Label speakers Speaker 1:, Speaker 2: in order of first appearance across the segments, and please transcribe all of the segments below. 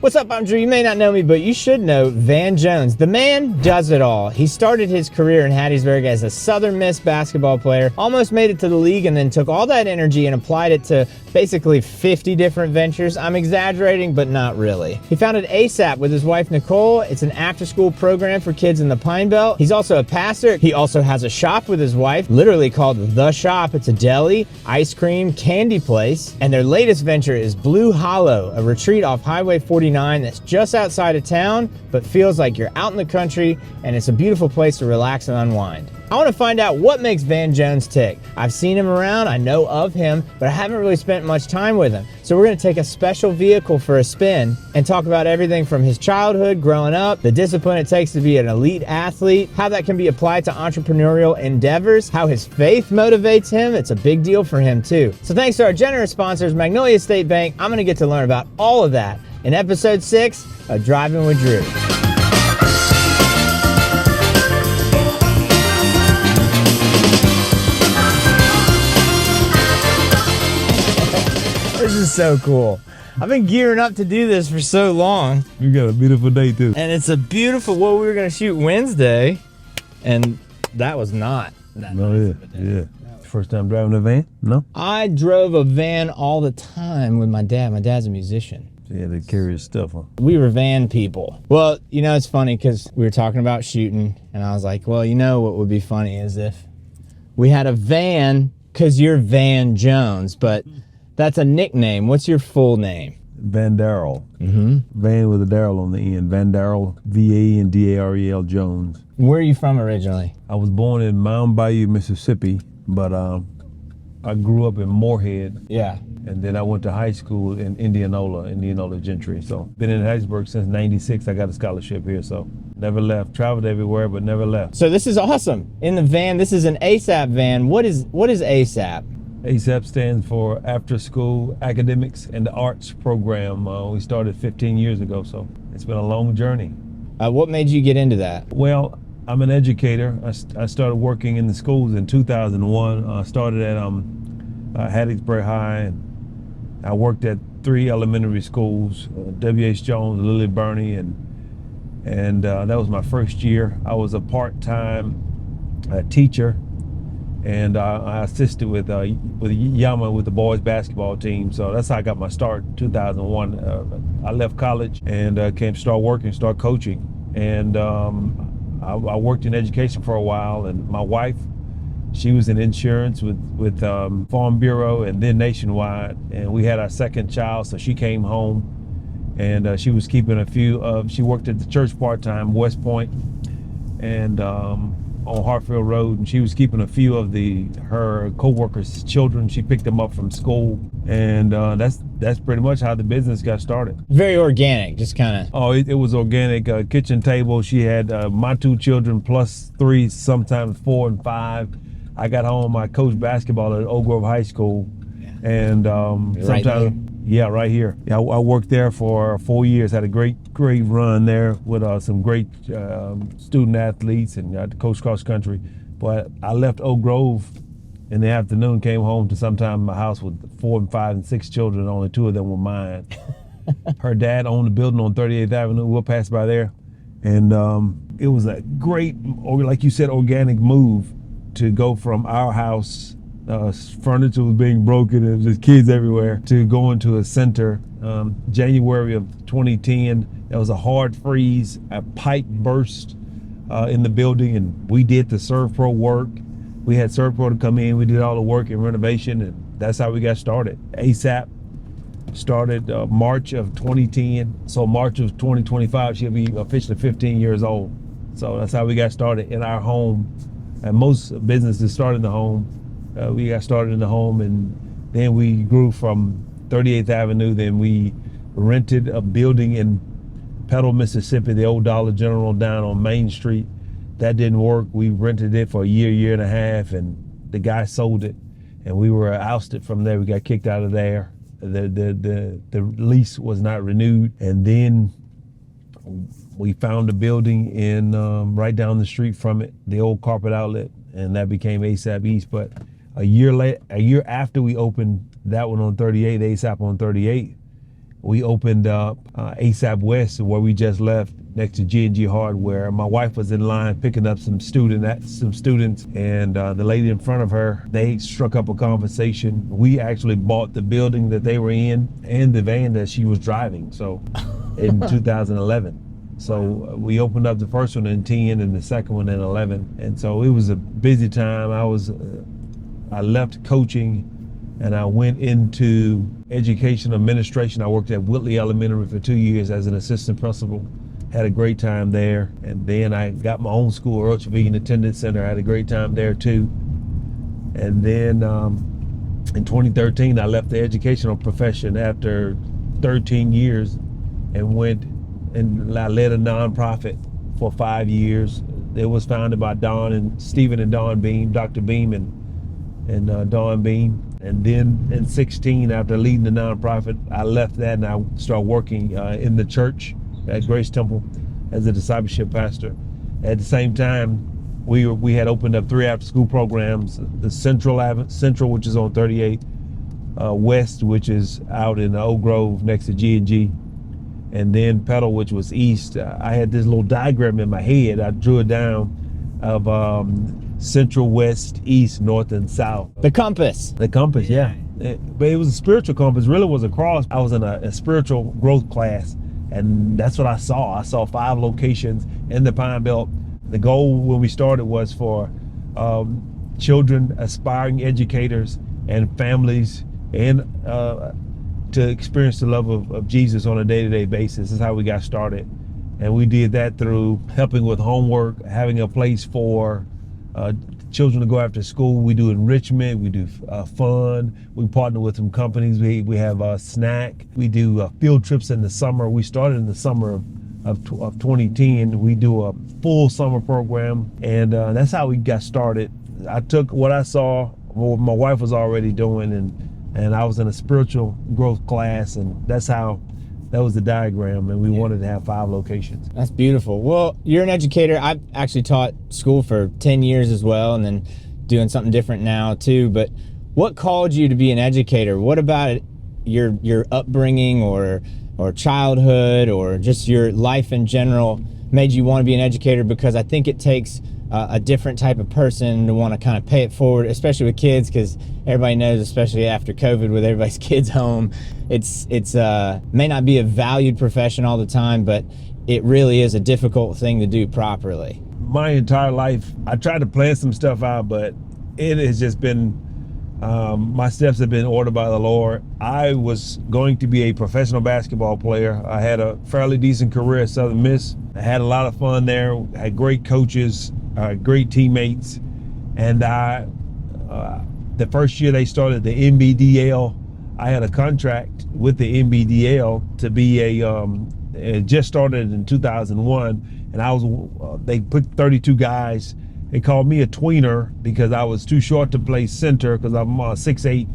Speaker 1: What's up, I'm Drew. You may not know me, but you should know Van Jones. The man does it all. He started his career in Hattiesburg as a Southern Miss basketball player, almost made it to the league, and then took all that energy and applied it to basically 50 different ventures. I'm exaggerating, but not really. He founded A.S.A.P with his wife, Nicole. It's an after-school program for kids in the Pine Belt. He's also a pastor. He also has a shop with his wife, literally called The Shop. It's a deli, ice cream, candy place. And their latest venture is Blue Hollow, a retreat off Highway 49 that's just outside of town, but feels like you're out in the country, and it's a beautiful place to relax and unwind. I want to find out what makes Van Jones tick. I've seen him around, I know of him, but I haven't really spent much time with him. So we're going to take a special vehicle for a spin and talk about everything from his childhood, growing up, the discipline it takes to be an elite athlete, how that can be applied to entrepreneurial endeavors, how his faith motivates him. It's a big deal for him too. So thanks to our generous sponsors, Magnolia State Bank, I'm going to get to learn about all of that in episode 6 of Drivin with Drew. This is so cool. I've been gearing up to do this for so long.
Speaker 2: You got a beautiful day too.
Speaker 1: And it's a beautiful, well, we were going to shoot Wednesday, and that was not that nice of a day.
Speaker 2: Yeah. First time driving a van? No?
Speaker 1: I drove a van all the time with my dad. My dad's a musician.
Speaker 2: Yeah, they carry his stuff on.
Speaker 1: We were van people. Well, you know, it's funny because we were talking about shooting, and I was like, well, you know what would be funny is if we had a van, because you're Van Jones, but that's a nickname. What's your full name?
Speaker 2: Van Darrell.
Speaker 1: Mm-hmm.
Speaker 2: Van with a Darrell on the end. Van Darrell, V-A-N-D-A-R-E-L Jones.
Speaker 1: Where are you from originally?
Speaker 2: I was born in Mound Bayou, Mississippi, but I grew up in Moorhead.
Speaker 1: Yeah.
Speaker 2: And then I went to high school in Indianola Gentry. So been in Hattiesburg since '96. I got a scholarship here, so never left. Traveled everywhere, but never left.
Speaker 1: So this is awesome. In the van, this is an A.S.A.P van. What is A.S.A.P?
Speaker 2: A.S.A.P stands for After School Academics and the Arts Program. We started 15 years ago, so it's been a long journey.
Speaker 1: What made you get into that?
Speaker 2: Well, I'm an educator. I started working in the schools in 2001. I started at Hattiesburg High, and I worked at 3 elementary schools, W.H. Jones, Lily Burney, and that was my first year. I was a part-time teacher, and I assisted with Yama with the boys basketball team. So that's how I got my start in 2001. I left college and came to start coaching. And I worked in education for a while, and my wife, she was in insurance with Farm Bureau and then Nationwide, and we had our second child, so she came home, and she was keeping a few of. She worked at the church part-time, West Point, and on Hartfield Road, and she was keeping a few of her co-workers' children. She picked them up from school, and that's pretty much how the business got started.
Speaker 1: Very organic, just kind of.
Speaker 2: Oh, it was organic. Kitchen table. She had my 2 children plus 3, sometimes 4 and 5. I got home, I coached basketball at Oak Grove High School, and right here. Yeah, I worked there for 4 years, had a great run there with some great student athletes, and I coached cross country. But I left Oak Grove in the afternoon, came home to sometime my house with 4 and 5 and 6 children, only 2 of them were mine. Her dad owned a building on 38th Avenue, we'll pass by there. And it was a great, or like you said, organic move to go from our house, furniture was being broken and there's kids everywhere, to going to a center. January of 2010, there was a hard freeze, a pipe burst in the building, and we did the ServPro work. We had ServPro to come in, we did all the work and renovation, and that's how we got started. A.S.A.P started March of 2010, so March of 2025, she'll be officially 15 years old. So that's how we got started in our home. And most businesses start in the home. We got started in the home, and then we grew from 38th Avenue. Then we rented a building in Petal, Mississippi, the old Dollar General down on Main Street. That didn't work. We rented it for a year and a half, and the guy sold it, and we were ousted from there. We got kicked out of there. The lease was not renewed, and then we found a building in right down the street from it, the old carpet outlet, and that became A.S.A.P East. But a year after we opened that one on 38th, A.S.A.P on 38th, we opened up A.S.A.P. West, where we just left, next to G&G Hardware. My wife was in line picking up some students, and the lady in front of her, they struck up a conversation. We actually bought the building that they were in and the van that she was driving. So in 2011. So we opened up the first one in 10 and the second one in 11. And so it was a busy time. I left coaching and I went into education administration. I worked at Whitley Elementary for 2 years as an assistant principal. Had a great time there. And then I got my own school, Earl Civilian Attendance Center. I had a great time there too. And then in 2013, I left the educational profession after 13 years and went and I led a nonprofit for 5 years. It was founded by Don and Stephen and Don Beam, Dr. Beam and Don Beam. And then in 16, after leading the nonprofit, I left that and I started working in the church at Grace Temple as a discipleship pastor. At the same time, we had opened up 3 after-school programs: the Central, which is on 38, West, which is out in Oak Grove next to G&G, and then Petal, which was east. I had this little diagram in my head. I drew it down of Central, West, East, North, and South.
Speaker 1: The compass.
Speaker 2: The compass, yeah. But it was a spiritual compass. Really was a cross. I was in a spiritual growth class, and that's what I saw. I saw 5 locations in the Pine Belt. The goal when we started was for children, aspiring educators, and families, and to experience the love of Jesus on a day-to-day basis. Is how we got started. And we did that through helping with homework, having a place for children to go after school. We do enrichment, we do fun. We partner with some companies. We have a snack. We do field trips in the summer. We started in the summer of 2010. We do a full summer program, and that's how we got started. I took what I saw, what my wife was already doing, and I was in a spiritual growth class, and that was the diagram, and we wanted to have 5 locations.
Speaker 1: That's beautiful. Well, you're an educator. I've actually taught school for 10 years as well, and then doing something different now too. But what called you to be an educator? What about it, your upbringing or childhood or just your life in general made you want to be an educator? Because I think it takes a different type of person to want to kind of pay it forward, especially with kids, because everybody knows, especially after COVID with everybody's kids home, it's may not be a valued profession all the time, but it really is a difficult thing to do properly.
Speaker 2: My entire life, I tried to plan some stuff out, but it has just been, my steps have been ordered by the Lord. I was going to be a professional basketball player. I had a fairly decent career at Southern Miss. I had a lot of fun there, had great coaches, great teammates, and the first year they started the NBDL, I had a contract with the NBDL to be it just started in 2001, and they put 32 guys. They called me a tweener because I was too short to play center, because I'm 6'8",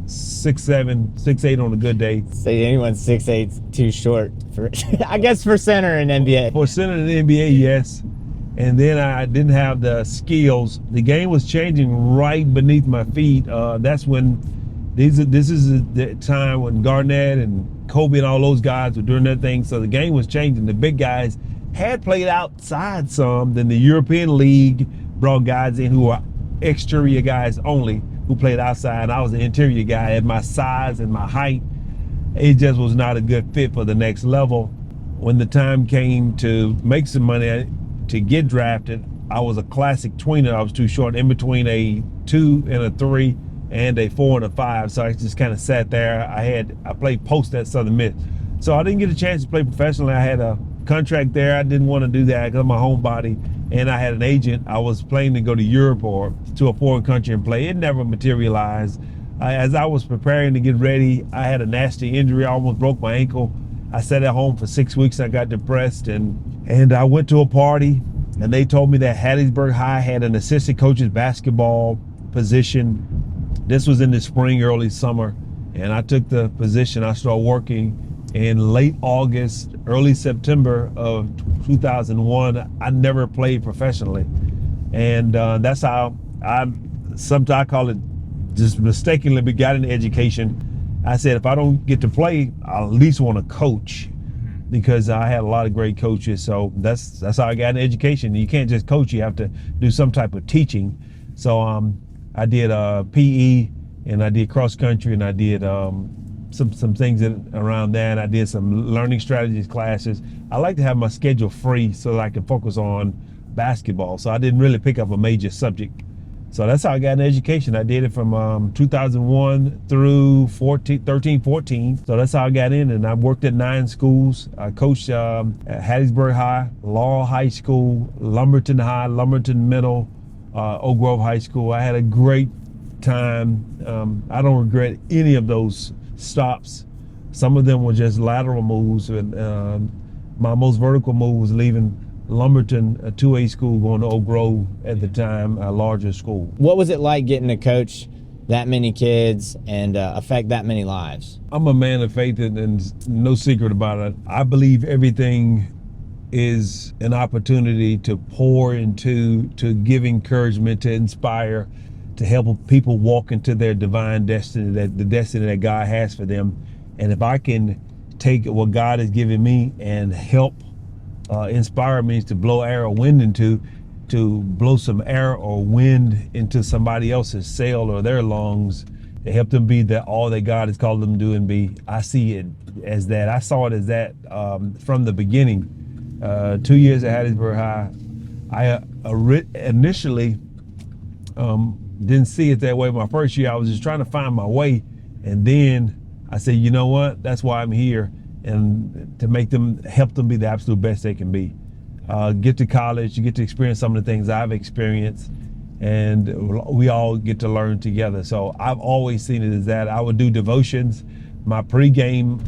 Speaker 2: 6'7", 6'8" on a good day.
Speaker 1: Say anyone's 6'8" too short for, I guess, for center in NBA.
Speaker 2: For center in the NBA, yes. And then I didn't have the skills. The game was changing right beneath my feet. That's when this is the time when Garnett and Kobe and all those guys were doing their thing. So the game was changing. The big guys had played outside some. Then the European League brought guys in who were exterior guys only, who played outside. I was an interior guy. At my size and my height, it just was not a good fit for the next level. When the time came to make some money, to get drafted, I was a classic tweener. I was too short, in between a 2 and a 3 and a 4 and a 5. So I just kind of sat there. I played post at Southern Miss. So I didn't get a chance to play professionally. I had a contract there. I didn't want to do that because of my homebody. And I had an agent. I was planning to go to Europe or to a foreign country and play. It never materialized. As I was preparing to get ready, I had a nasty injury. I almost broke my ankle. I sat at home for 6 weeks. I got depressed, and I went to a party, and they told me that Hattiesburg High had an assistant coach's basketball position. This was in the spring, early summer, and I took the position. I started working in late August, early September of 2001. I never played professionally, and that's how I call it just mistakenly got into education. I said, if I don't get to play, I at least want to coach, because I had a lot of great coaches. So that's how I got an education. You can't just coach, you have to do some type of teaching. So I did PE, and I did cross country, and I did some things around that. I did some learning strategies classes. I like to have my schedule free so that I can focus on basketball. So I didn't really pick up a major subject. So that's how I got an education. I did it from 2001 through 13, 14. So that's how I got in, and I worked at 9 schools. I coached at Hattiesburg High, Laurel High School, Lumberton High, Lumberton Middle, Oak Grove High School. I had a great time. I don't regret any of those stops. Some of them were just lateral moves, and my most vertical move was leaving Lumberton, a 2A school, going to Oak Grove at the time, a larger school.
Speaker 1: What was it like getting to coach that many kids and affect that many lives?
Speaker 2: I'm a man of faith, and no secret about it. I believe everything is an opportunity to pour into, to give encouragement, to inspire, to help people walk into their divine destiny, the destiny that God has for them. And if I can take what God has given me and help inspire means to blow air or wind into, to blow some air or wind into somebody else's sail or their lungs, to help them be all that God has called them to do and be. I see it as that. I saw it as that from the beginning. 2 years at Hattiesburg High, I initially didn't see it that way. My first year, I was just trying to find my way, and then I said, you know what? That's why I'm here. And to help them be the absolute best they can be. Get to college, you get to experience some of the things I've experienced, and we all get to learn together. So I've always seen it as that. I would do devotions. My pregame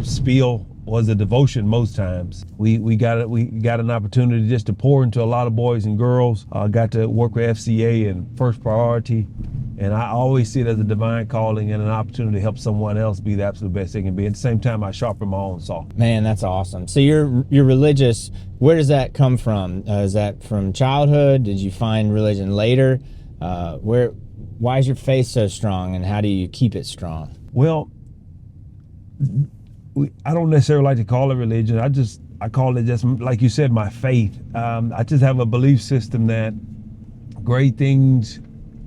Speaker 2: spiel was a devotion most times. We got an opportunity just to pour into a lot of boys and girls. Got to work with FCA and First Priority. And I always see it as a divine calling and an opportunity to help someone else be the absolute best they can be. At the same time, I sharpen my own saw.
Speaker 1: Man, that's awesome. So you're religious. Where does that come from? Is that from childhood? Did you find religion later? Why is your faith so strong, and how do you keep it strong?
Speaker 2: Well, I don't necessarily like to call it religion. I call it just, like you said, my faith. I just have a belief system that great things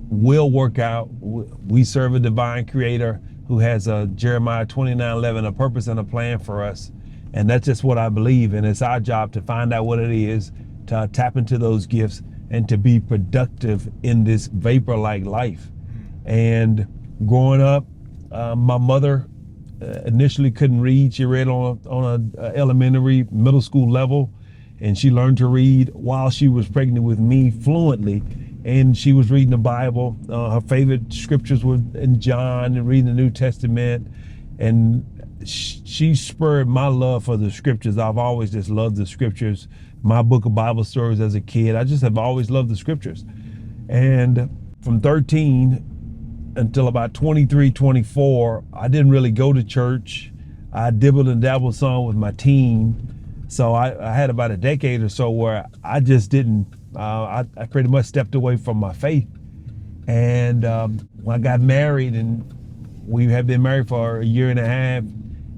Speaker 2: will work out. We serve a divine creator who has a Jeremiah 29:11, a purpose and a plan for us. And that's just what I believe. And it's our job to find out what it is, to tap into those gifts, and to be productive in this vapor-like life. And growing up, my mother initially couldn't read. She read on a elementary, middle school level, and she learned to read while she was pregnant with me fluently. And she was reading the Bible. Her favorite scriptures were in John, and reading the New Testament. And she spurred my love for the scriptures. I've always just loved the scriptures. My book of Bible stories as a kid, I just have always loved the scriptures. And from 13 until about 23, 24, I didn't really go to church. I dibbled and dabbled some with my team. So I had about a decade or so where I just didn't, I pretty much stepped away from my faith. And when I got married, and we had been married for a year and a half,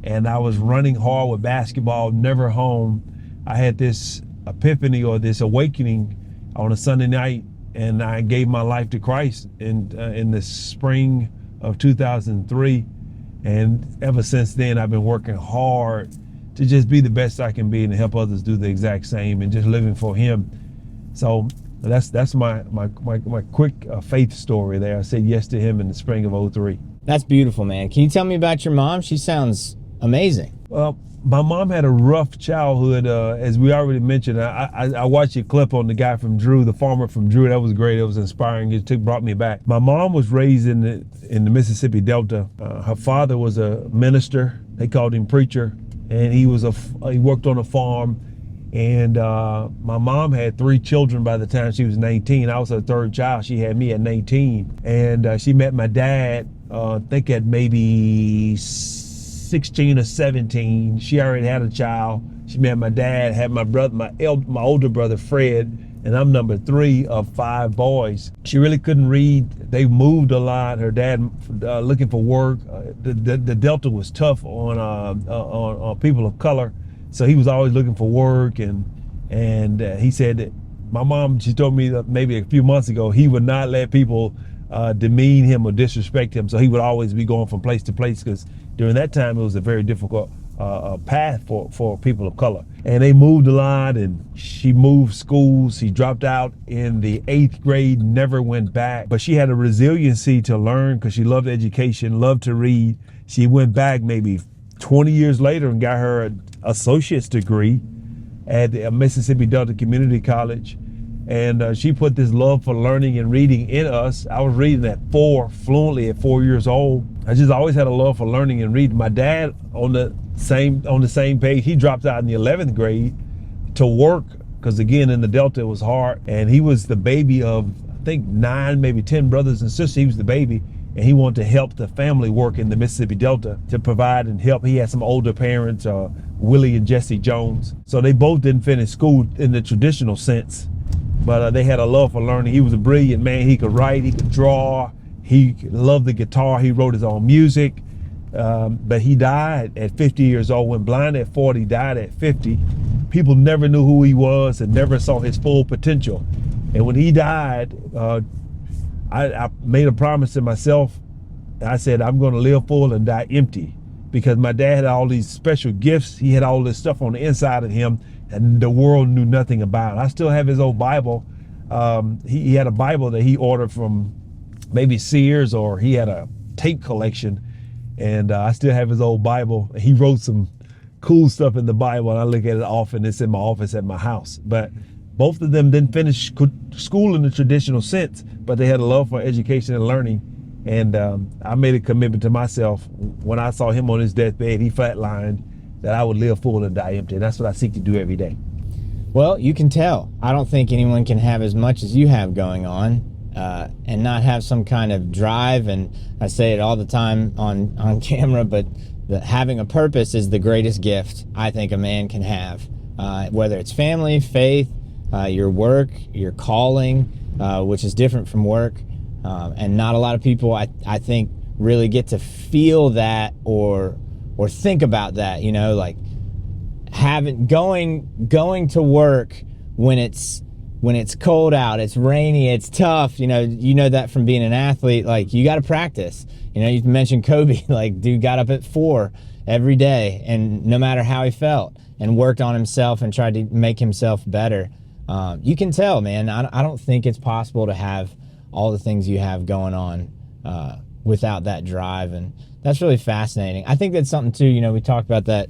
Speaker 2: and I was running hard with basketball, never home, I had this epiphany or this awakening on a Sunday night, and I gave my life to Christ in the spring of 2003. And ever since then, I've been working hard to just be the best I can be and help others do the exact same, and just living for Him. So that's my quick faith story there. I said yes to Him in the spring of 03.
Speaker 1: That's beautiful, man. Can you tell me about your mom? She sounds amazing.
Speaker 2: Well, my mom had a rough childhood, as we already mentioned. I watched your clip on the guy from Drew, the farmer from Drew. That was great. It was inspiring. It brought me back. My mom was raised in the Mississippi Delta. Her father was a minister. They called him preacher, and he worked on a farm. And my mom had 3 children by the time she was 19. I was her third child. She had me at 19, and she met my dad, I think at maybe 16 or 17. She already had a child. She met my dad, had my brother, my older brother Fred, and I'm number 3 of 5 boys. She really couldn't read. They moved a lot. Her dad looking for work. The Delta was tough on people of color, so he was always looking for work. And he said that my mom, she told me that maybe a few months ago, he would not let people demean him or disrespect him. So he would always be going from place to place, because during that time it was a very difficult path for people of color. And they moved a lot, and she moved schools. She dropped out in the 8th grade, never went back. But she had a resiliency to learn, because she loved education, loved to read. She went back maybe 20 years later and got her an associate's degree at the Mississippi Delta Community College. And she put this love for learning and reading in us. I was reading at 4, fluently at 4 years old. I just always had a love for learning and reading. My dad, on the same page, he dropped out in the 11th grade to work, because again, in the Delta it was hard. And he was the baby of, I think, 9, maybe 10 brothers and sisters. He was the baby, and he wanted to help the family work in the Mississippi Delta to provide and help. He had some older parents, Willie and Jesse Jones. So they both didn't finish school in the traditional sense, but they had a love for learning. He was a brilliant man. He could write, he could draw, he loved the guitar, he wrote his own music. But he died at 50 years old, went blind at 40, died at 50. People never knew who he was and never saw his full potential. And when he died, I made a promise to myself. I said, I'm going to live full and die empty, because my dad had all these special gifts. He had all this stuff on the inside of him, and the world knew nothing about. I still have his old Bible. He had a Bible that he ordered from maybe Sears, or he had a tape collection. And I still have his old Bible. He wrote some cool stuff in the Bible, and I look at it often. It's in my office at my house. But both of them didn't finish school in the traditional sense, but they had a love for education and learning. And I made a commitment to myself when I saw him on his deathbed, he flatlined, that I would live full and die empty. And that's what I seek to do every day.
Speaker 1: Well, you can tell. I don't think anyone can have as much as you have going on and not have some kind of drive. And I say it all the time on camera, but having a purpose is the greatest gift I think a man can have, whether it's family, faith, your work, your calling, which is different from work. And not a lot of people, I think, really get to feel that or think about that, you know, like going to work when it's cold out, it's rainy, it's tough, you know that from being an athlete. Like, you got to practice. You know, you mentioned Kobe, like, dude got up at 4 every day, and no matter how he felt, and worked on himself and tried to make himself better. You can tell, man. I don't think it's possible to have all the things you have going on without that drive, and that's really fascinating. I think that's something too, you know, we talked about that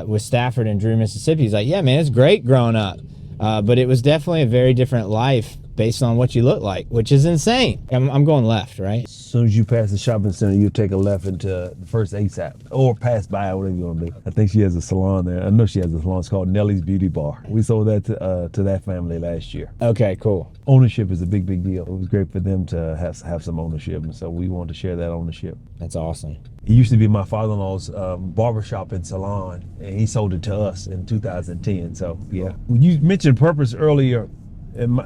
Speaker 1: with Stafford and Drew, Mississippi. He's like, yeah, man, it's great growing up, but it was definitely a very different life based on what you look like, which is insane. I'm going left, right?
Speaker 2: As soon as you pass the shopping center, you take a left into the first A.S.A.P, or pass by, whatever you want to do. I think she has a salon there. I know she has a salon. It's called Nellie's Beauty Bar. We sold that to that family last year.
Speaker 1: Okay, cool.
Speaker 2: Ownership is a big deal. It was great for them to have some ownership, and so we wanted to share that ownership.
Speaker 1: That's awesome.
Speaker 2: It used to be my father-in-law's barbershop and salon, and he sold it to us in 2010. So yeah, you mentioned purpose earlier, and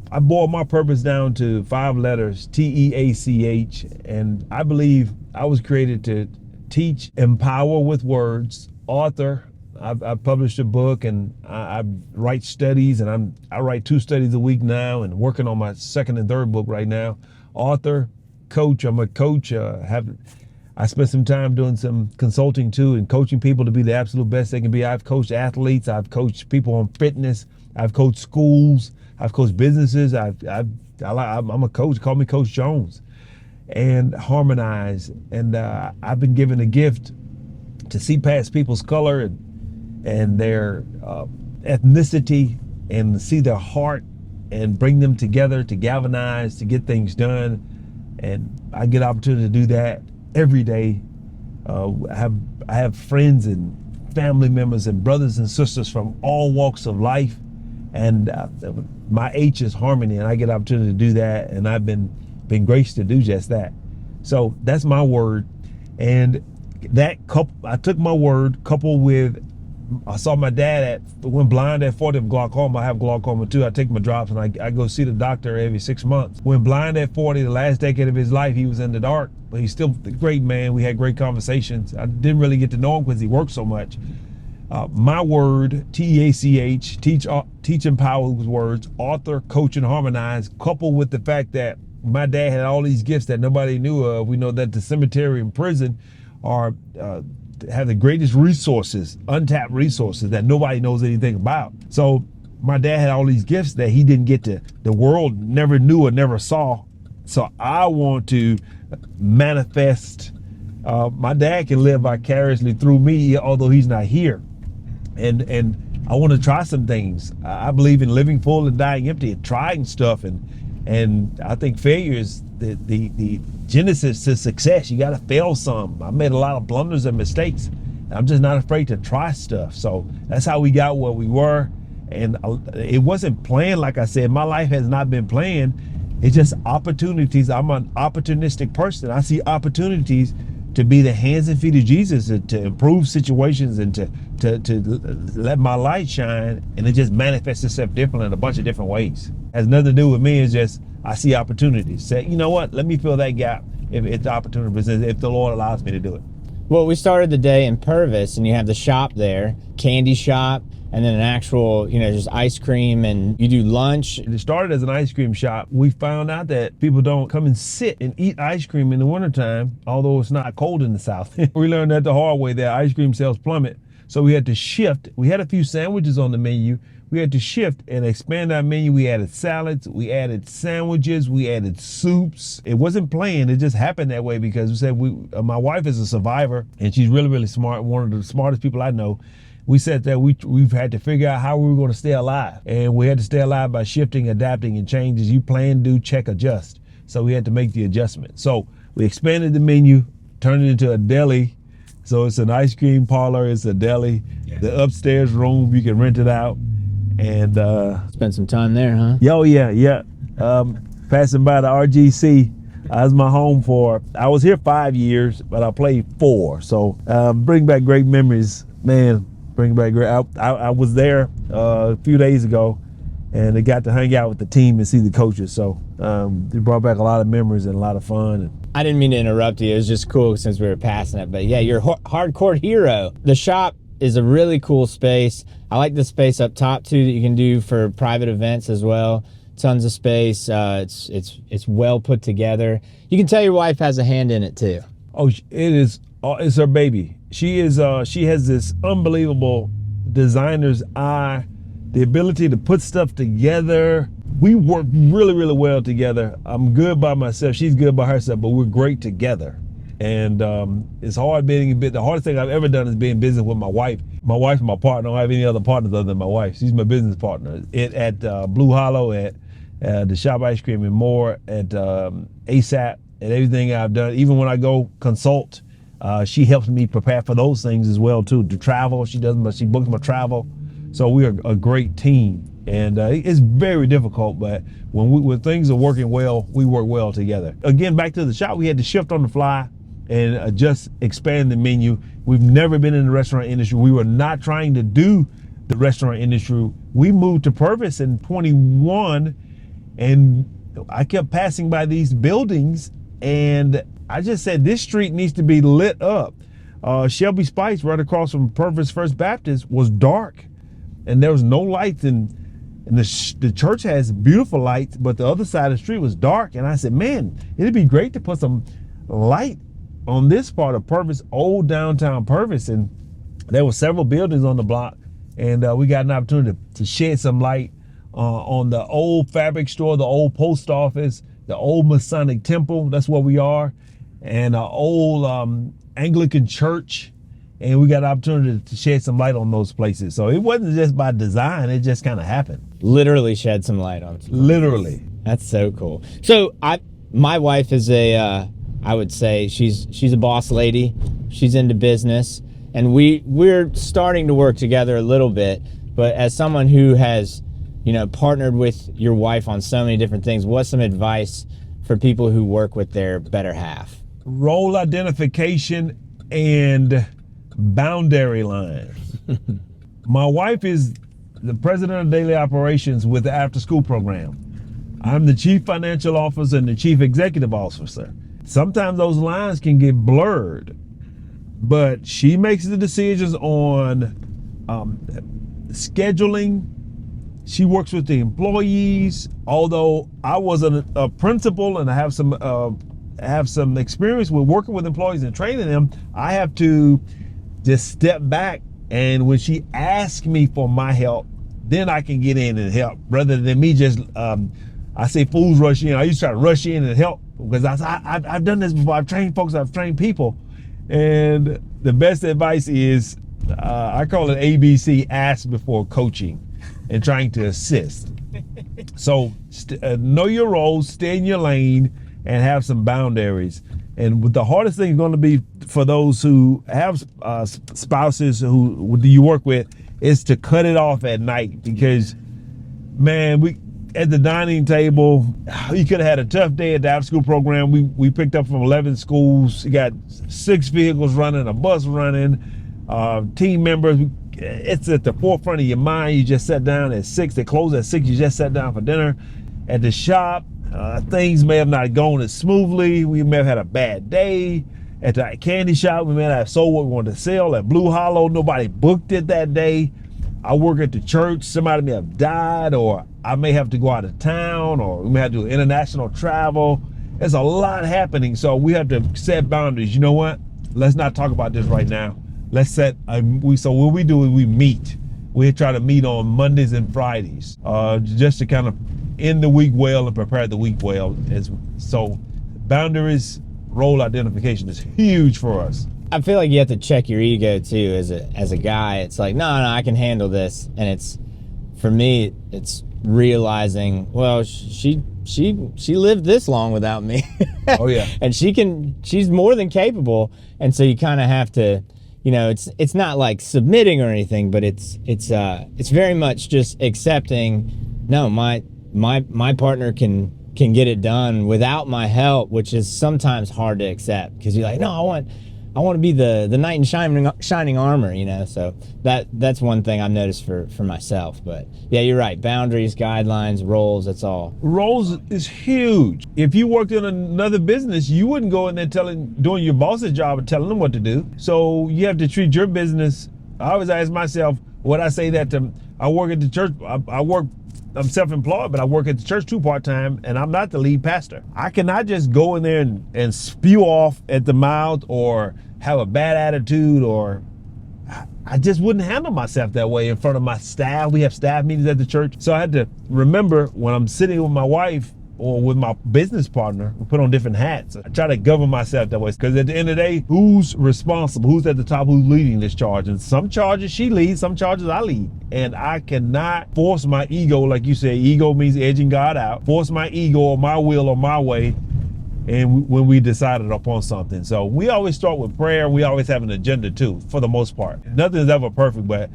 Speaker 2: I boiled my purpose down to 5 letters, T.E.A.C.H, and I believe I was created to teach, empower with words, author. I've published a book, and I write studies, and I write 2 studies a week now, and working on my 2nd and 3rd book right now. Author, coach. I'm a coach. I spent some time doing some consulting too, and coaching people to be the absolute best they can be. I've coached athletes. I've coached people on fitness. I've coached schools. I've coached businesses. I'm a coach. Call me Coach Jones. And harmonize. And I've been given a gift to see past people's color and their ethnicity, and see their heart, and bring them together to galvanize, to get things done. And I get an opportunity to do that every day. I have friends and family members and brothers and sisters from all walks of life. And my H is harmony, and I get an opportunity to do that, and I've been graced to do just that. So that's my word, and I took my word coupled with I saw my dad went blind at 40 of glaucoma. I have glaucoma too. I take my drops and I go see the doctor every 6 months. Went blind at 40, the last decade of his life, he was in the dark, but he's still a great man. We had great conversations. I didn't really get to know him because he worked so much. My word, T.E.A.C.H, teach, empower words, author, coach, and harmonize, coupled with the fact that my dad had all these gifts that nobody knew of. We know that the cemetery and prison have the greatest resources, untapped resources that nobody knows anything about. So my dad had all these gifts that he didn't get to, the world never knew or never saw. So I want to manifest. My dad can live vicariously through me, although he's not here. And I want to try some things. I believe in living full and dying empty and trying stuff. And I think failure is the genesis to success. You got to fail some. I made a lot of blunders and mistakes. I'm just not afraid to try stuff. So that's how we got where we were. And it wasn't planned. Like I said, my life has not been planned. It's just opportunities. I'm an opportunistic person. I see opportunities to be the hands and feet of Jesus, to improve situations and to let my light shine, and it just manifests itself differently in a bunch of different ways. Has nothing to do with me. It's just I see opportunities. Say, you know what? Let me fill that gap if the opportunity presents, if the Lord allows me to do it.
Speaker 1: Well, we started the day in Purvis, and you have the shop there, candy shop, and then an actual, just ice cream, and you do lunch.
Speaker 2: It started as an ice cream shop. We found out that people don't come and sit and eat ice cream in the wintertime, although it's not cold in the South. We learned that the hard way that ice cream sales plummet. So we had to shift. We had a few sandwiches on the menu. We had to shift and expand our menu. We added salads, we added sandwiches, we added soups. It wasn't planned. It just happened that way because we said my wife is a survivor and she's really, really smart. One of the smartest people I know. We said that we've had to figure out how we were going to stay alive. And we had to stay alive by shifting, adapting, and changes. You plan, do, check, adjust. So we had to make the adjustment. So we expanded the menu, turned it into a deli. So it's an ice cream parlor, it's a deli. Yeah. The upstairs room, you can rent it out. And
Speaker 1: spend some time there, huh?
Speaker 2: Oh yeah. Passing by the RGC. That was my home I was here 5 years, but I played 4. So bring back great memories, man. Bring back great. I was there a few days ago, and I got to hang out with the team and see the coaches. So it brought back a lot of memories and a lot of fun.
Speaker 1: I didn't mean to interrupt you. It was just cool since we were passing it. But yeah, you're a hardcore hero. The shop is a really cool space. I like the space up top too that you can do for private events as well. Tons of space. It's well put together. You can tell your wife has a hand in it too.
Speaker 2: Oh, it is. It's her baby. She has this unbelievable designer's eye, the ability to put stuff together. We work really, really well together. I'm good by myself. She's good by herself, but we're great together. And it's hard being the hardest thing I've ever done is being business with my wife. My wife's my partner. I don't have any other partners other than my wife. She's my business partner. At Blue Hollow, at the Shop Ice Cream and more, at A.S.A.A.P, and everything I've done. Even when I go consult, she helps me prepare for those things as well too. To travel, she books my travel. So we are a great team, and it's very difficult. But when things are working well, we work well together. Again, back to the shop, we had to shift on the fly and adjust, expand the menu. We've never been in the restaurant industry. We were not trying to do the restaurant industry. We moved to Purvis in 21, and I kept passing by these buildings, and I just said, this street needs to be lit up. Shelby Spice, right across from Purvis First Baptist, was dark, and there was no lights, and the church has beautiful lights, but the other side of the street was dark. And I said, man, it'd be great to put some light on this part of Purvis, old downtown Purvis. And there were several buildings on the block, and we got an opportunity to shed some light on the old fabric store, the old post office, the old Masonic temple. That's where we are. And an old Anglican church, and we got an opportunity to shed some light on those places. So it wasn't just by design, it just kind of happened.
Speaker 1: Literally shed some light on it.
Speaker 2: Literally.
Speaker 1: That's so cool. So my wife is I would say she's a boss lady. She's into business, and we're starting to work together a little bit. But as someone who has, partnered with your wife on so many different things, what's some advice for people who work with their better half?
Speaker 2: Role identification and boundary lines. My wife is the president of daily operations with the after school program. I'm the chief financial officer and the chief executive officer. Sometimes those lines can get blurred, but she makes the decisions on scheduling. She works with the employees. Although I was a principal and I have some experience with working with employees and training them, I have to just step back. And when she asks me for my help, then I can get in and help, rather than me just, I say fools rush in. I used to try to rush in and help because I've done this before. I've trained folks, I've trained people. And the best advice is, I call it ABC, ask before coaching and trying to assist. So know your roles, stay in your lane, and have some boundaries. And the hardest thing is going to be for those who have spouses who do you work with is to cut it off at night, because, man, we at the dining table, you could have had a tough day at the after school program. We picked up from 11 schools. You got 6 vehicles running, a bus running, team members. It's at the forefront of your mind. You just sat down at 6. They close at 6. You just sat down for dinner. At the shop, things may have not gone as smoothly. We may have had a bad day. At the candy shop, we may not have sold what we wanted to sell. At Blue Hollow, nobody booked it that day. I work at the church. Somebody may have died, or I may have to go out of town, or we may have to do international travel. There's a lot happening, so we have to set boundaries. You know what? Let's not talk about this right now. Let's set, so what we do is we meet. We try to meet on Mondays and Fridays, just to kind of end the week well and prepare the week well. So boundaries, role identification is huge for us.
Speaker 1: I feel like you have to check your ego too as a guy. It's like, no, I can handle this. And it's, for me, it's realizing, well, she lived this long without me.
Speaker 2: Oh yeah.
Speaker 1: And she's more than capable. And so you kind of have to, you know, it's not like submitting or anything, but it's very much just accepting, no, my partner can get it done without my help, which is sometimes hard to accept, because you're like, no, I want to be the knight in shining armor, you know. So that's one thing I've noticed for myself. But yeah, you're right. Boundaries, guidelines, roles, that's all.
Speaker 2: Roles is huge. If you worked in another business, you wouldn't go in there doing your boss's job and telling them what to do. So you have to treat your business. I always ask myself, would I say that I work at the church, I'm self-employed, but I work at the church too part-time, and I'm not the lead pastor. I cannot just go in there and spew off at the mouth or have a bad attitude, or I just wouldn't handle myself that way in front of my staff. We have staff meetings at the church. So I had to remember, when I'm sitting with my wife or with my business partner, we put on different hats. I try to govern myself that way, because at the end of the day, who's responsible? Who's at the top? Who's leading this charge? And some charges she leads, some charges I lead. And I cannot force my ego, like you say, ego means edging God out, force my ego or my will or my way, and when we decided upon something. So we always start with prayer. We always have an agenda too, for the most part. Nothing is ever perfect, but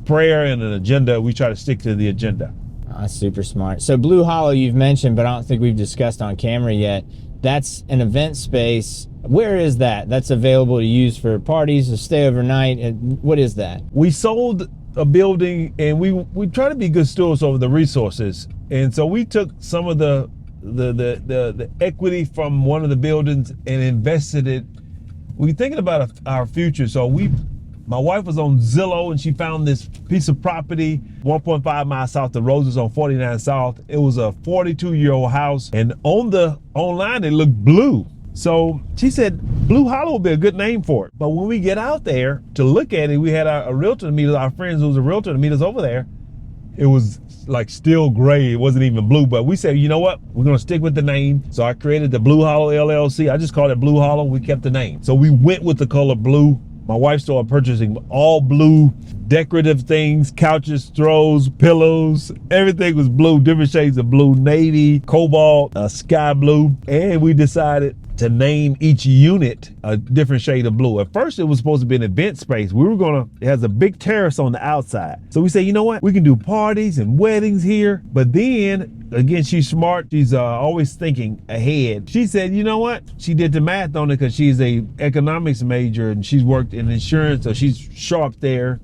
Speaker 2: prayer and an agenda, we try to stick to the agenda.
Speaker 1: That's super smart. So Blue Hollow you've mentioned, but I don't think we've discussed on camera yet. That's an event space. Where is that? That's available to use for parties, to stay overnight. What is that?
Speaker 2: We sold a building, and we try to be good stewards over the resources. And so we took some of the equity from one of the buildings and invested it. We're thinking about our future. So my wife was on Zillow, and she found this piece of property 1.5 miles south of Roses on 49 South. It was a 42-year-old house, and online it looked blue. So she said Blue Hollow would be a good name for it. But when we get out there to look at it, we had a realtor to meet us, our friends who was a realtor to meet us over there. It was like still gray. It wasn't even blue, but we said, you know what? We're going to stick with the name. So I created the Blue Hollow LLC. I just called it Blue Hollow. We kept the name. So we went with the color blue. My wife started purchasing all blue decorative things, couches, throws, pillows, everything was blue, different shades of blue, navy, cobalt, sky blue. And we decided to name each unit a different shade of blue. At first, it was supposed to be an event space. It has a big terrace on the outside. So we say, you know what? We can do parties and weddings here. But then, again, she's smart. She's always thinking ahead. She said, you know what? She did the math on it because she's a economics major and she's worked in insurance, so she's sharp there.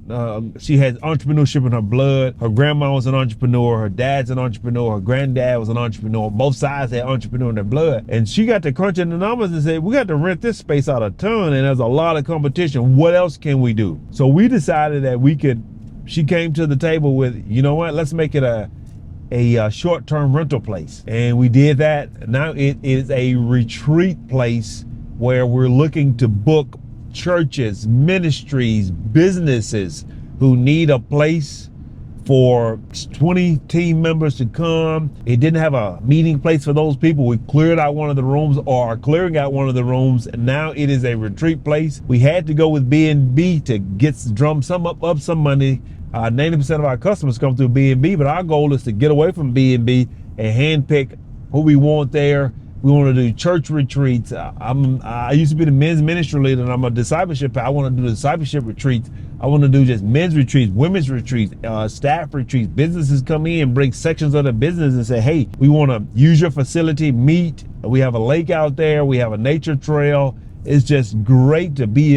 Speaker 2: She has entrepreneurship in her blood. Her grandma was an entrepreneur. Her dad's an entrepreneur. Her granddad was an entrepreneur. Both sides had entrepreneur in their blood. And she got to crunching the numbers and said, we got to rent this space out a ton and there's a lot of competition. What else can we do? So we decided that she came to the table with, you know what, let's make it a short-term rental place. And we did that. Now it is a retreat place where we're looking to book churches, ministries, businesses who need a place for 20 team members to come. It didn't have a meeting place for those people. We cleared out one of the rooms, or are clearing out one of the rooms, and now it is a retreat place. We had to go with B&B to drum up some money. 90% of our customers come through B&B, but our goal is to get away from B&B and handpick who we want there. We want to do church retreats. I used to be the men's ministry leader, and I'm a discipleship. I want to do discipleship retreats. I want to do just men's retreats, women's retreats, staff retreats. Businesses come in, bring sections of the business and say, hey, we want to use your facility, meet. We have a lake out there. We have a nature trail. It's just great to be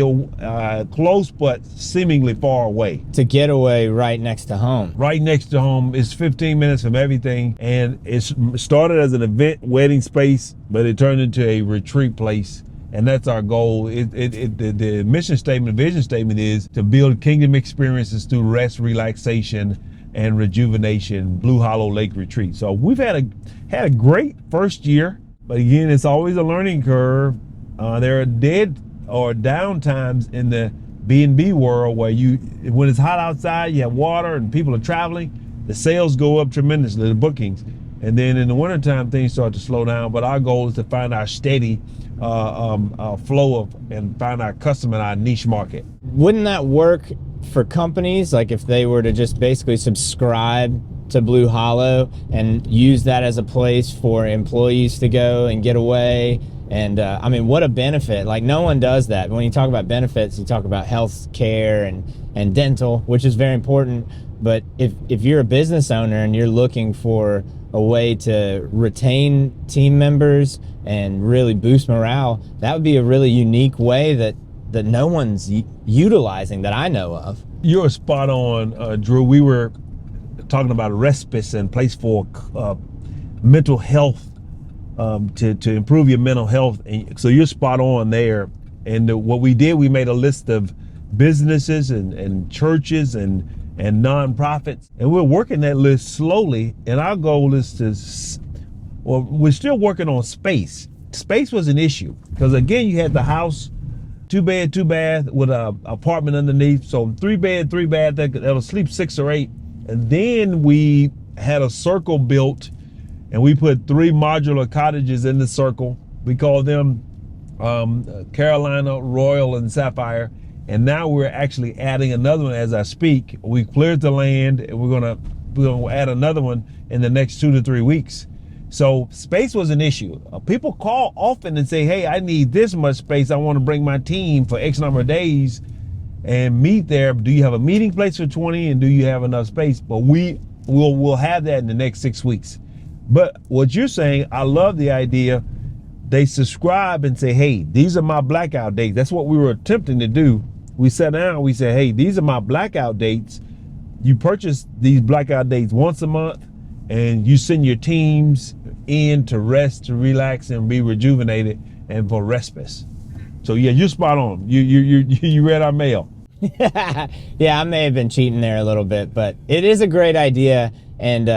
Speaker 2: close, but seemingly far away.
Speaker 1: To get away right next to home.
Speaker 2: Right next to home. It's 15 minutes from everything. And it started as an event wedding space, but it turned into a retreat place. And that's our goal. The mission statement, vision statement is to build kingdom experiences through rest, relaxation, and rejuvenation. Blue Hollow Lake Retreat. So we've had a great first year, but again, it's always a learning curve. There are dead or down times in the B&B world where when it's hot outside, you have water and people are traveling, the sales go up tremendously, the bookings. And then in the wintertime, things start to slow down. But our goal is to find our steady flow and find our customer in our niche market.
Speaker 1: Wouldn't that work for companies? Like if they were to just basically subscribe to Blue Hollow and use that as a place for employees to go and get away? And I mean, what a benefit. Like no one does that. When you talk about benefits, you talk about health care and dental, which is very important. But if you're a business owner and you're looking for a way to retain team members and really boost morale, that would be a really unique way that no one's utilizing that I know of.
Speaker 2: You're spot on, Drew. We were talking about respite and place for mental health. To improve your mental health. And so you're spot on there. And what we did, we made a list of businesses and churches and nonprofits, and we're working that list slowly. And our goal is we're still working on space. Space was an issue because again, you had the house, 2 bed, 2 bath with a apartment underneath. So 3 bed, 3 bath that'll sleep 6 or 8. And then we had a circle built. And we put 3 modular cottages in the circle. We call them Carolina, Royal, and Sapphire. And now we're actually adding another one as I speak. We cleared the land, and we're gonna add another one in the next 2 to 3 weeks. So space was an issue. People call often and say, hey, I need this much space. I want to bring my team for X number of days and meet there. Do you have a meeting place for 20, and do you have enough space? But we'll have that in the next 6 weeks. But what you're saying, I love the idea. They subscribe and say, hey, these are my blackout dates. That's what we were attempting to do. We sat down, we said, hey, these are my blackout dates. You purchase these blackout dates once a month, and you send your teams in to rest, to relax, and be rejuvenated, and for respite. So yeah, you're spot on. You read our mail.
Speaker 1: Yeah, I may have been cheating there a little bit, but it is a great idea. And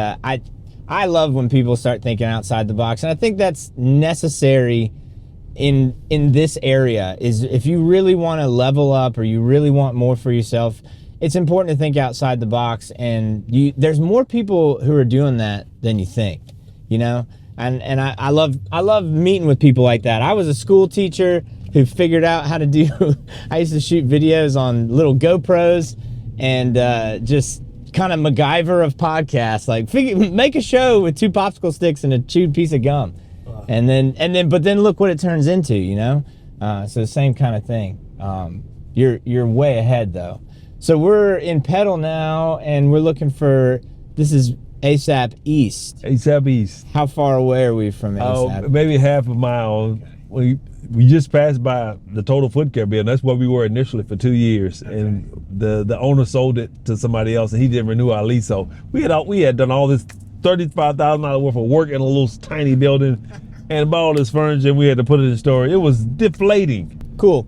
Speaker 1: I love when people start thinking outside the box, and I think that's necessary in this area. Is if you really want to level up or you really want more for yourself, it's important to think outside the box. And there's more people who are doing that than you think, you know. And I love meeting with people like that. I was a school teacher who figured out how to do. I used to shoot videos on little GoPros and just kind of MacGyver of podcasts, like make a show with 2 popsicle sticks and a chewed piece of gum. But then look what it turns into, you know? So the same kind of thing. You're way ahead though. So we're in Pedal now, and we're looking for, this is A.S.A.P. East.
Speaker 2: A.S.A.P. East.
Speaker 1: How far away are we from A.S.A.P.?
Speaker 2: Maybe half a mile. We just passed by the Total Foot Care building. That's where we were initially for 2 years, and the owner sold it to somebody else, and he didn't renew our lease. So we had done all this $35,000 worth of work in a little tiny building, and bought all this furniture, and we had to put it in storage. It was deflating.
Speaker 1: Cool.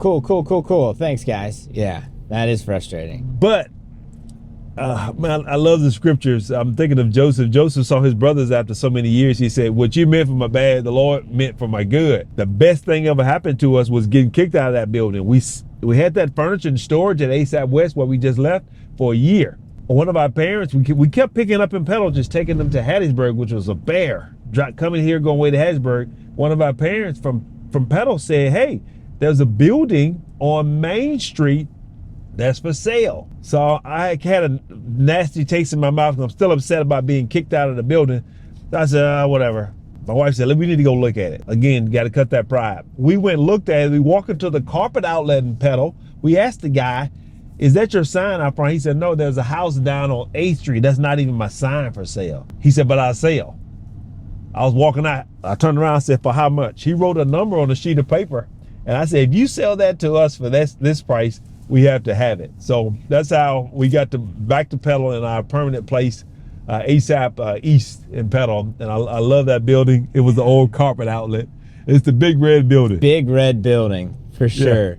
Speaker 1: Thanks, guys. Yeah, that is frustrating.
Speaker 2: But man, I love the scriptures. I'm thinking of Joseph. Joseph saw his brothers after so many years. He said, what you meant for my bad, the Lord meant for my good. The best thing ever happened to us was getting kicked out of that building. We had that furniture in storage at A.S.A.P. West, where we just left, for a year. One of our parents, we kept picking up in Pedal, just taking them to Hattiesburg, which was a bear. Coming here, going way to Hattiesburg. One of our parents from Pedal said, hey, there's a building on Main Street that's for sale. So I had a nasty taste in my mouth, and I'm still upset about being kicked out of the building. So I said, whatever. My wife said, we need to go look at it. Again, got to cut that pride. We went and looked at it. We walked into the carpet outlet in Pedal. We asked the guy, is that your sign out front? He said, no, there's a house down on 8th Street. That's not even my sign for sale. He said, but I'll sell. I was walking out. I turned around and said, for how much? He wrote a number on a sheet of paper. And I said, if you sell that to us for this price, we have to have it. So that's how we got back to Pedal in our permanent place, A.S.A.P. East in Pedal. And I love that building. It was the old carpet outlet. It's the big red building.
Speaker 1: Big red building, for sure. Yeah.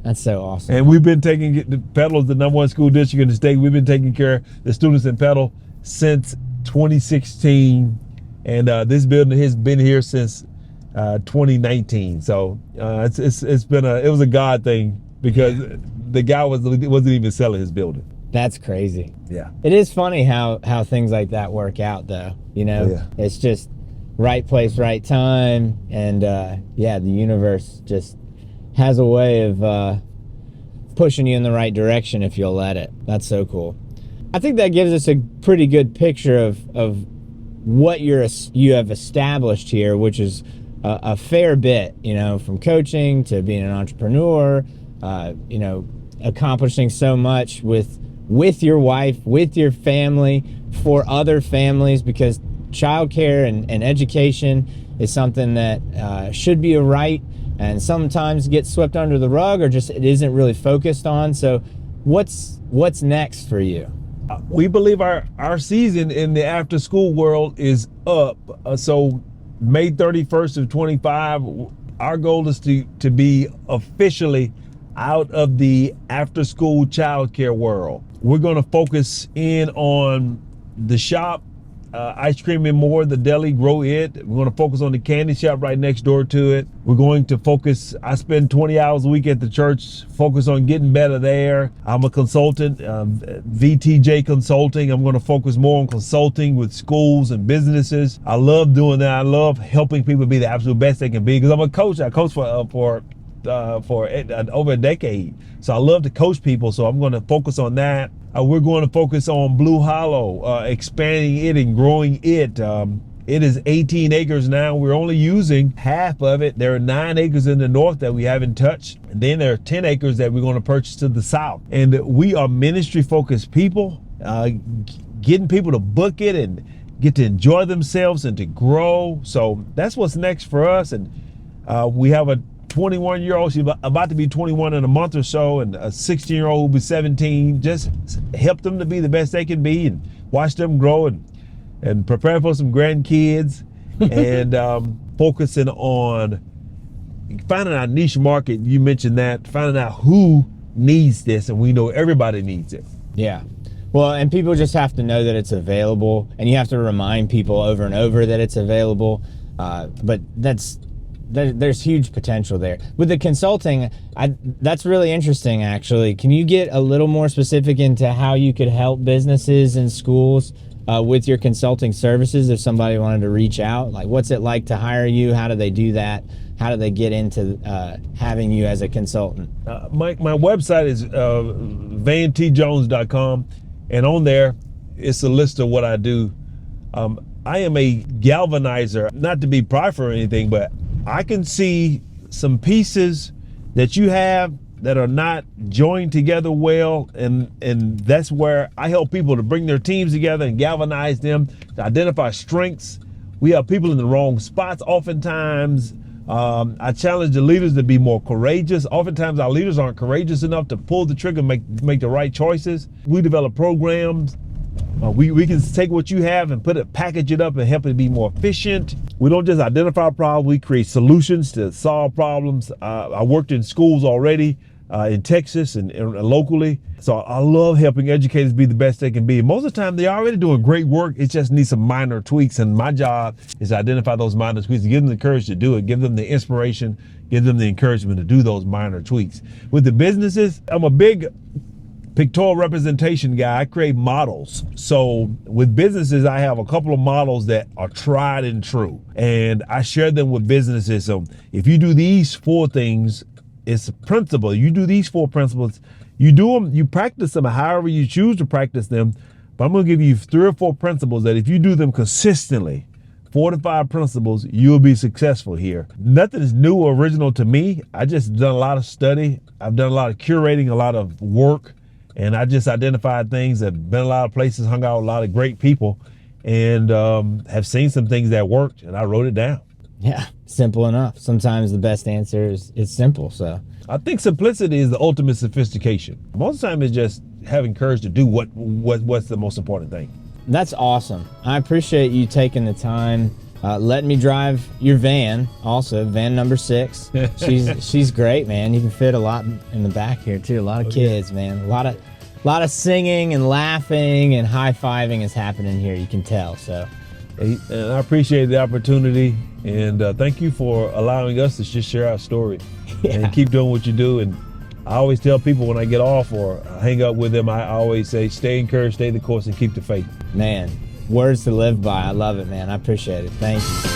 Speaker 1: That's so awesome.
Speaker 2: And we've been Pedal is the #1 school district in the state. We've been taking care of the students in Pedal since 2016. And this building has been here since 2019. So it was a God thing, because the guy wasn't even selling his building.
Speaker 1: That's crazy.
Speaker 2: Yeah.
Speaker 1: It is funny how things like that work out though. You know, It's just right place, right time. And the universe just has a way of pushing you in the right direction if you'll let it. That's so cool. I think that gives us a pretty good picture of what you have established here, which is a fair bit, you know, from coaching to being an entrepreneur, you know, accomplishing so much with your wife, with your family, for other families, because childcare and education is something that should be a right, and sometimes gets swept under the rug, or just it isn't really focused on. So what's next for you?
Speaker 2: We believe our season in the after school world is up. So May 31st of 25, our goal is to be officially out of the after school childcare world. We're going to focus in on the shop, ice cream and more, the deli, grow it. We're going to focus on the candy shop right next door to it. We're going to focus, I spend 20 hours a week at the church, focus on getting better there. I'm a consultant, VTJ Consulting. I'm going to focus more on consulting with schools and businesses. I love doing that. I love helping people be the absolute best they can be, because I'm a coach. I coach for over a decade. So I love to coach people. So I'm going to focus on that. We're going to focus on Blue Hollow, expanding it and growing it. It is 18 acres now. We're only using half of it. There are 9 acres in the north that we haven't touched. And then there are 10 acres that we're going to purchase to the south. And we are ministry focused people, getting people to book it and get to enjoy themselves and to grow. So that's what's next for us. And we have a 21-year-old, she's about to be 21 in a month or so, and a 16-year-old who'll be 17. Just help them to be the best they can be, and watch them grow, and prepare for some grandkids, and focusing on finding our niche market. You mentioned that, finding out who needs this, and we know everybody needs it.
Speaker 1: Yeah. Well, and people just have to know that it's available, and you have to remind people over and over that it's available. But there's huge potential there. With the consulting, that's really interesting, actually. Can you get a little more specific into how you could help businesses and schools with your consulting services if somebody wanted to reach out? Like, what's it like to hire you? How do they do that? How do they get into having you as a consultant?
Speaker 2: My website is vantjones.com, and on there, it's a list of what I do. I am a galvanizer, not to be prideful or anything, but I can see some pieces that you have that are not joined together well, and that's where I help people to bring their teams together and galvanize them, to identify strengths. We have people in the wrong spots oftentimes. I challenge the leaders to be more courageous. Oftentimes our leaders aren't courageous enough to pull the trigger, make the right choices. We develop programs. We can take what you have and package it up and help it be more efficient. We don't just identify problems, we create solutions to solve problems. I worked in schools already in Texas and locally. So I love helping educators be the best they can be. Most of the time, they're already doing great work. It just needs some minor tweaks. And my job is to identify those minor tweaks, give them the courage to do it, give them the inspiration, give them the encouragement to do those minor tweaks. With the businesses, I'm a big pictorial representation guy. I create models. So with businesses, I have a couple of models that are tried and true, and I share them with businesses. So if you do these 4 things, it's a principle. You do these 4 principles, you do them, you practice them however you choose to practice them. But I'm going to give you 3 or 4 principles that if you do them consistently, 4 to 5 principles, you'll be successful here. Nothing is new or original to me. I just done a lot of study. I've done a lot of curating, a lot of work. And I just identified things, that been a lot of places, hung out with a lot of great people, and have seen some things that worked, and I wrote it down.
Speaker 1: Yeah, simple enough. Sometimes the best answer is simple. So
Speaker 2: I think simplicity is the ultimate sophistication. Most of the time it's just having courage to do what's the most important thing.
Speaker 1: That's awesome. I appreciate you taking the time, letting me drive your van, also van number 6. She's great, man. You can fit a lot in the back here too. A lot of kids, man. A lot of singing and laughing and high-fiving is happening here. You can tell. So,
Speaker 2: and I appreciate the opportunity, and thank you for allowing us to just share our story and keep doing what you do. And I always tell people when I get off or hang up with them, I always say, stay encouraged, stay the course, and keep the faith.
Speaker 1: Man, words to live by. I love it, man. I appreciate it. Thank you.